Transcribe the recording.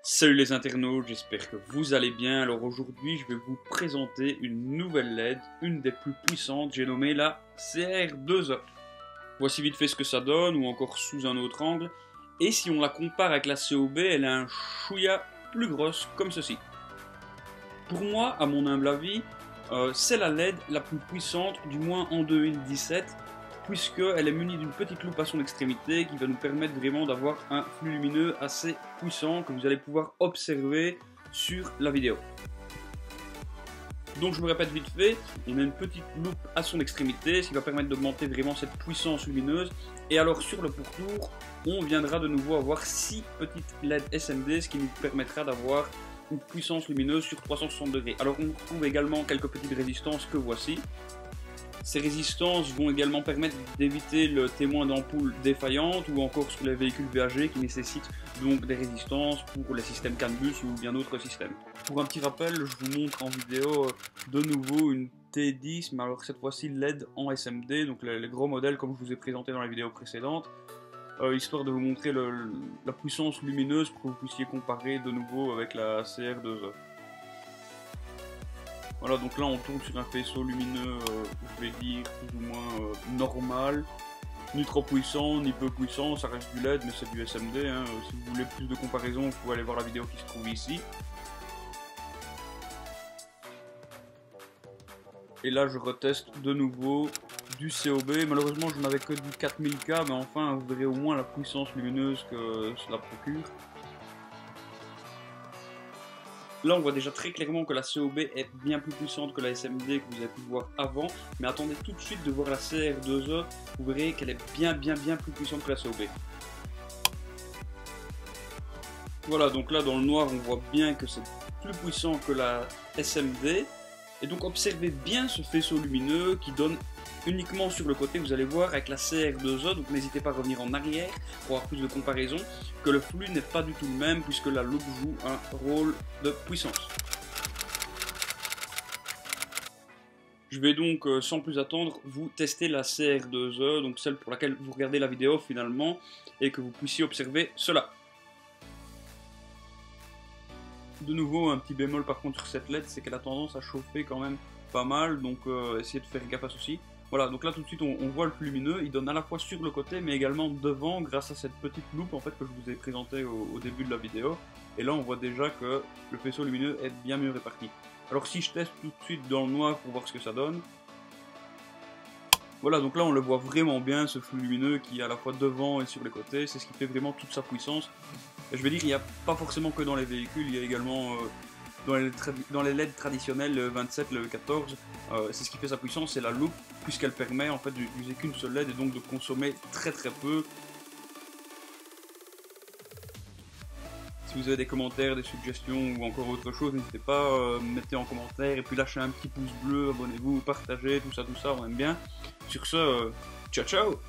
Salut les internautes, j'espère que vous allez bien. Alors aujourd'hui, je vais vous présenter une nouvelle LED, une des plus puissantes, j'ai nommé la CR2A. Voici vite fait ce que ça donne, ou encore sous un autre angle. Et si on la compare avec la COB, elle est un chouïa plus grosse, comme ceci. Pour moi, à mon humble avis, c'est la LED la plus puissante, du moins en 2017, puisqu'elle est munie d'une petite loupe à son extrémité qui va nous permettre vraiment d'avoir un flux lumineux assez puissant que vous allez pouvoir observer sur la vidéo. Donc je me répète vite fait, on a une petite loupe à son extrémité, ce qui va permettre d'augmenter vraiment cette puissance lumineuse. Et alors sur le pourtour, on viendra de nouveau avoir 6 petites LED SMD, ce qui nous permettra d'avoir une puissance lumineuse sur 360 degrés. Alors on trouve également quelques petites résistances que voici. Ces résistances vont également permettre d'éviter le témoin d'ampoule défaillante ou encore sur les véhicules VAG qui nécessitent donc des résistances pour les systèmes CAN bus ou bien d'autres systèmes. Pour un petit rappel, je vous montre en vidéo de nouveau une T10, mais alors cette fois-ci LED en SMD, donc les gros modèles comme je vous ai présenté dans la vidéo précédente, histoire de vous montrer la puissance lumineuse pour que vous puissiez comparer de nouveau avec la CR2A. Voilà, donc là on tourne sur un faisceau lumineux, je vais dire plus ou moins normal, ni trop puissant, ni peu puissant, ça reste du LED mais c'est du SMD, hein. Si vous voulez plus de comparaison, vous pouvez aller voir la vidéo qui se trouve ici. Et là je reteste de nouveau du COB, malheureusement je n'avais que du 4000K, mais enfin vous verrez au moins la puissance lumineuse que cela procure. Là on voit déjà très clairement que la COB est bien plus puissante que la SMD que vous avez pu voir avant, mais attendez tout de suite de voir la CR2A, vous verrez qu'elle est bien plus puissante que la COB. Voilà, donc là dans le noir on voit bien que c'est plus puissant que la SMD, et donc observez bien ce faisceau lumineux qui donne uniquement sur le côté, vous allez voir avec la CR2A, donc n'hésitez pas à revenir en arrière pour avoir plus de comparaison, que le flux n'est pas du tout le même puisque la loupe joue un rôle de puissance. Je vais donc sans plus attendre vous tester la CR2A, donc celle pour laquelle vous regardez la vidéo finalement, et que vous puissiez observer cela. De nouveau un petit bémol par contre sur cette LED, c'est qu'elle a tendance à chauffer quand même pas mal, donc essayez de faire gaffe à ceci. Voilà, donc là tout de suite on voit le flux lumineux, il donne à la fois sur le côté mais également devant grâce à cette petite loupe en fait que je vous ai présentée au début de la vidéo. Et là on voit déjà que le faisceau lumineux est bien mieux réparti. Alors si je teste tout de suite dans le noir pour voir ce que ça donne. Voilà, donc là on le voit vraiment bien ce flux lumineux qui est à la fois devant et sur les côtés, c'est ce qui fait vraiment toute sa puissance. Et je vais dire, il n'y a pas forcément que dans les véhicules, il y a également dans les LED traditionnels, le 27, le 14, c'est ce qui fait sa puissance, c'est la loupe, puisqu'elle permet en fait d'user qu'une seule LED et donc de consommer très peu. Si vous avez des commentaires, des suggestions ou encore autre chose, n'hésitez pas, mettez en commentaire et puis lâchez un petit pouce bleu, abonnez-vous, partagez, tout ça, on aime bien. Sur ce, ciao ciao!